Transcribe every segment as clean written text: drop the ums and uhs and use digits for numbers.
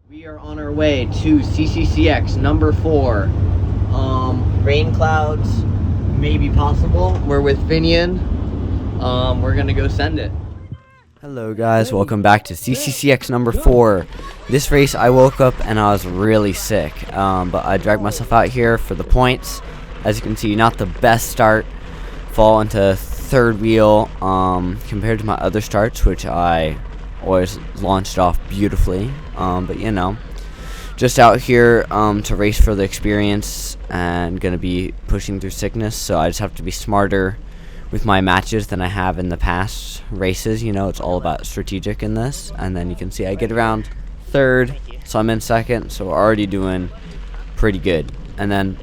We are on our way to CCCX number 4. Rain clouds may be possible. We're with Finian. We're gonna go send it. Hello guys, welcome back to CCCX number 4. This race I woke up and I was really sick, but I dragged myself out here for the points. As you can see, not the best start. Fall into third wheel compared to my other starts, which I always launched off beautifully. But you know, just out here to race for the experience and gonna be pushing through sickness, so I just have to be smarter with my matches than I have in the past races. You know, it's all about strategic in this. And then you can see I get around third, so I'm in second, so we're already doing pretty good. And then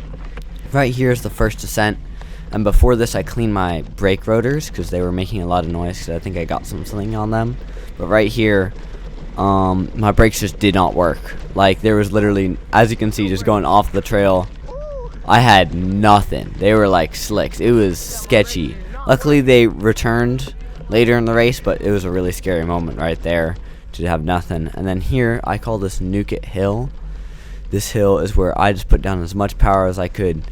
right here is the first descent, and before this I cleaned my brake rotors because they were making a lot of noise because I think I got something on them. But right here, my brakes just did not work. Like, there was literally, as you can see, just going off the trail, I had nothing. They were like slicks. It was sketchy. Luckily they returned later in the race, but it was a really scary moment right there to have nothing. And then here I call this NICA Hill. This hill is where I just put down as much power as I could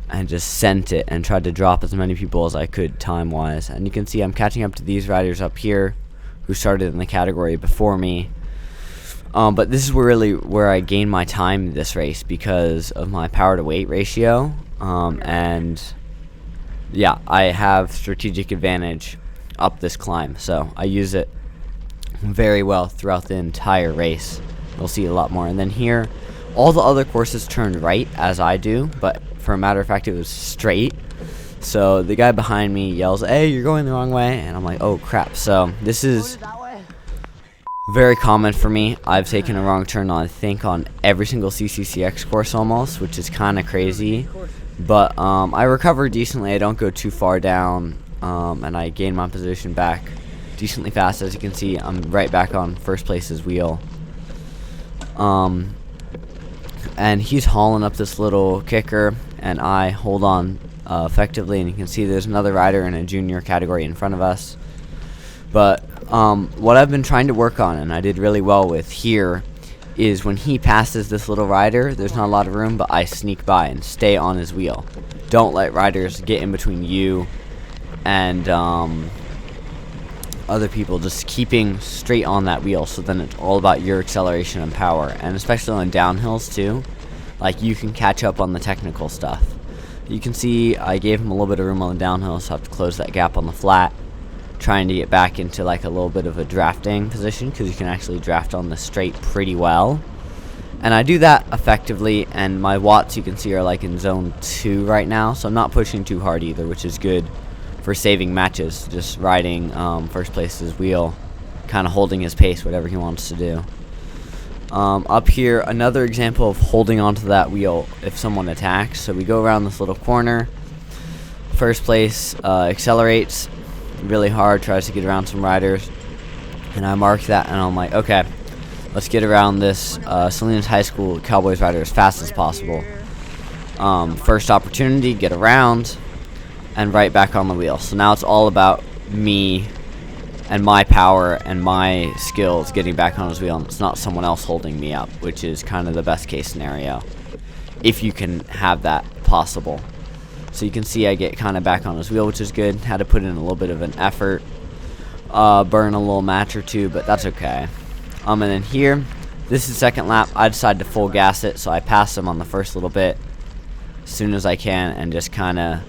and just sent it and tried to drop as many people as I could time wise. And you can see I'm catching up to these riders up here who started in the category before me. But this is really where I gained my time this race because of my power to weight ratio. And yeah, I have strategic advantage up this climb, so I use it very well throughout the entire race. You'll see a lot more. And then here, all the other courses turned right as I do, but for a matter of fact it was straight. So the guy behind me yells, "Hey, you're going the wrong way," and I'm like, oh crap. So this is very common for me. I've taken a wrong turn I think on every single CCCX course almost, which is kind of crazy. But I recover decently. I don't go too far down, and I gain my position back decently fast. As you can see, I'm right back on first place's wheel. And he's hauling up this little kicker, and I hold on effectively. And you can see there's another rider in a junior category in front of us. But what I've been trying to work on, and I did really well with here, is when he passes this little rider, there's not a lot of room, but I sneak by and stay on his wheel. Don't let riders get in between you and other people. Just keeping straight on that wheel, so then it's all about your acceleration and power. And especially on downhills too, like, you can catch up on the technical stuff. You can see I gave him a little bit of room on the downhill, so I have to close that gap on the flat, trying to get back into like a little bit of a drafting position because you can actually draft on the straight pretty well. And I do that effectively, and my watts you can see are like in zone 2 right now, so I'm not pushing too hard either, which is good for saving matches. Just riding first place's wheel, kind of holding his pace, whatever he wants to do. Up here, another example of holding onto that wheel if someone attacks. So we go around this little corner, first place accelerates really hard, tries to get around some riders, and I mark that, and I'm like, okay, let's get around this Salinas High School Cowboys rider as fast as possible. First opportunity, get around, and right back on the wheel. So now it's all about me and my power and my skills getting back on his wheel, and it's not someone else holding me up, which is kind of the best case scenario if you can have that possible. So you can see I get kind of back on his wheel, which is good. Had to put in a little bit of an effort, burn a little match or two, but that's okay. And then here, this is second lap. I decided to full gas it, so I pass him on the first little bit as soon as I can, and just kind of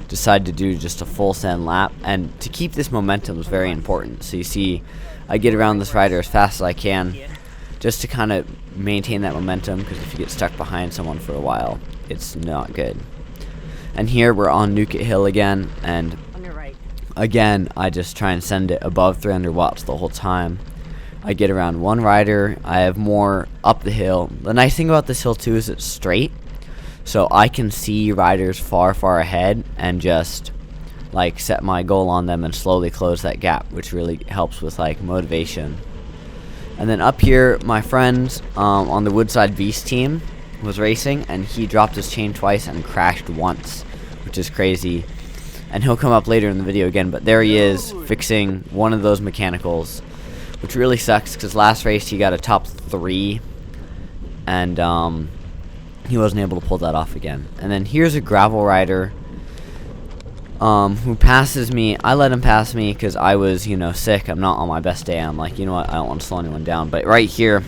decide to do just a full send lap. And to keep this momentum is very important. So you see, I get around this rider as fast as I can, just to kind of maintain that momentum, because if you get stuck behind someone for a while, it's not good. And here we're on NICA Hill again, and again I just try and send it above 300 watts the whole time. I get around one rider, I have more up the hill. The nice thing about this hill too is it's straight, so I can see riders far ahead and just like set my goal on them and slowly close that gap, which really helps with like motivation. And then up here, my friend on the Woodside Beast team was racing, and he dropped his chain twice and crashed once, which is crazy. And he'll come up later in the video again, but there he is fixing one of those mechanicals, which really sucks because last race he got a top 3 and he wasn't able to pull that off again. And then here's a gravel rider who passes me. I let him pass me because I was, sick. I'm not on my best day. I'm like, you know what, I don't want to slow anyone down. But right here,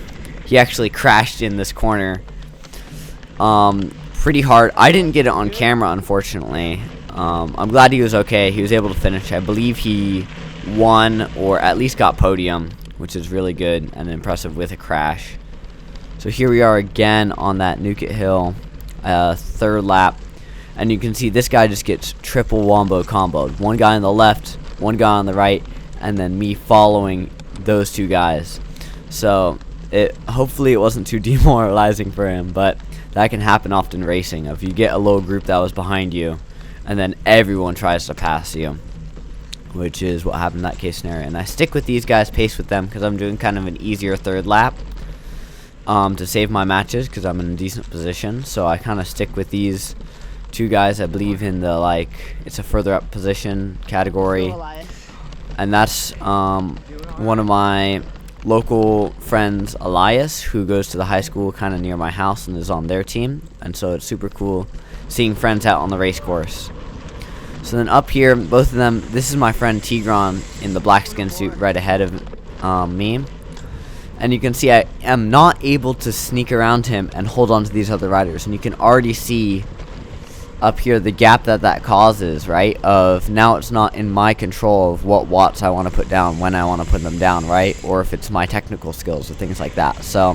he actually crashed in this corner pretty hard. I didn't get it on camera, unfortunately. I'm glad he was okay. He was able to finish. I believe he won, or at least got podium, which is really good and impressive with a crash. So here we are again on that Nuket Hill, third lap. And you can see this guy just gets triple wombo comboed. One guy on the left, one guy on the right, and then me following those two guys. So hopefully it wasn't too demoralizing for him, but that can happen often in racing. If you get a little group that was behind you, and then everyone tries to pass you, which is what happened in that case scenario. And I stick with these guys, pace with them, because I'm doing kind of an easier third lap to save my matches, because I'm in a decent position. So I kind of stick with these two guys, I believe, in the it's a further up position category, and that's one of my local friends, Elias, who goes to the high school kind of near my house and is on their team. And so it's super cool seeing friends out on the race course. So then up here, both of them, this is my friend Tigran in the black skin suit right ahead of me. And you can see I am not able to sneak around him and hold on to these other riders. And you can already see up here the gap that causes, right? Of now it's not in my control of what watts I want to put down, when I want to put them down, right? Or if it's my technical skills or things like that. So,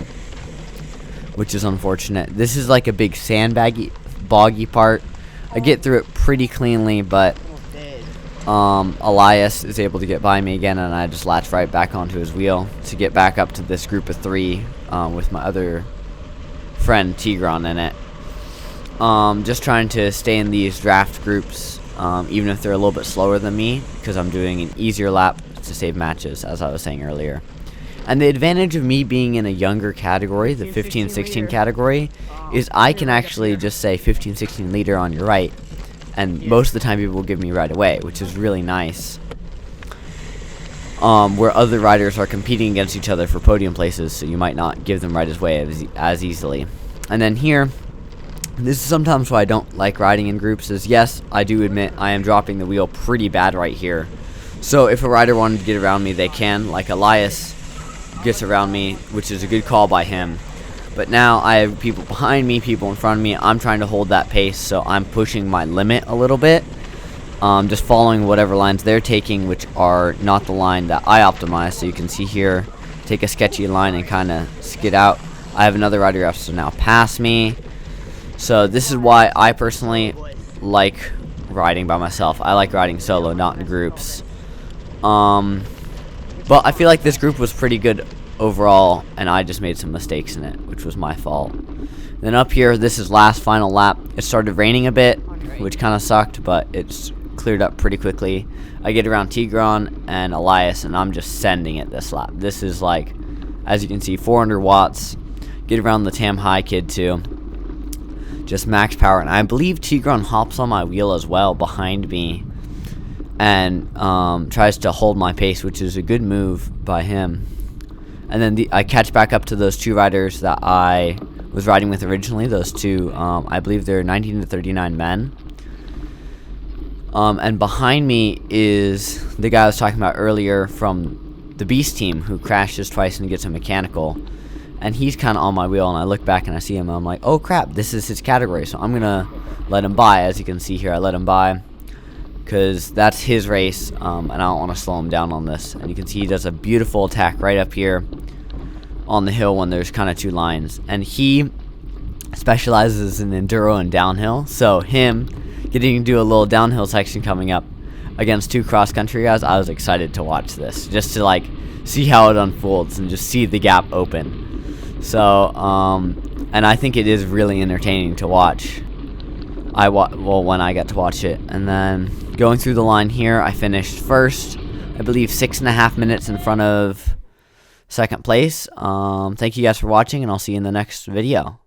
which is unfortunate. This is like a big boggy part. I get through it pretty cleanly, but Elias is able to get by me again, and I just latch right back onto his wheel to get back up to this group of three with my other friend Tigran in it. Just trying to stay in these draft groups, even if they're a little bit slower than me, because I'm doing an easier lap to save matches, as I was saying earlier. And the advantage of me being in a younger category, the 15-16 category, is I can actually just say 15-16 leader on your right, and most of the time people will give me right away, which is really nice. Where other riders are competing against each other for podium places, so you might not give them right away as easily. And then here, this is sometimes why I don't like riding in groups, is yes, I do admit I am dropping the wheel pretty bad right here. So if a rider wanted to get around me, they can, like Elias gets around me, which is a good call by him. But now I have people behind me, people in front of me. I'm trying to hold that pace, so I'm pushing my limit a little bit. Just following whatever lines they're taking, which are not the line that I optimize. So you can see here, take a sketchy line and kind of skid out. I have another rider who has to now pass me. So this is why I personally like riding by myself. I like riding solo, not in groups. But I feel like this group was pretty good overall, and I just made some mistakes in it, which was my fault. Then up here, this is last final lap. It started raining a bit, which kind of sucked, but it's cleared up pretty quickly. I get around Tigran and Elias, and I'm just sending it this lap. This is like, as you can see, 400 watts. Get around the Tam High kid too. Just max power, and I believe Tigran hops on my wheel as well behind me and tries to hold my pace, which is a good move by him. And then I catch back up to those two riders that I was riding with originally. Those two, I believe they're 19 to 39 men. And behind me is the guy I was talking about earlier from the Beast team, who crashes twice and gets a mechanical. And he's kind of on my wheel, and I look back and I see him, and I'm like, oh crap, this is his category, so I'm going to let him by. As you can see here, I let him by because that's his race, and I don't want to slow him down on this. And you can see he does a beautiful attack right up here on the hill when there's kind of two lines. And he specializes in enduro and downhill, so him getting to do a little downhill section coming up against two cross-country guys, I was excited to watch this, just to see how it unfolds and just see the gap open. So, and I think it is really entertaining to watch. When I got to watch it. And then going through the line here, I finished first, I believe 6.5 minutes in front of second place. Thank you guys for watching, and I'll see you in the next video.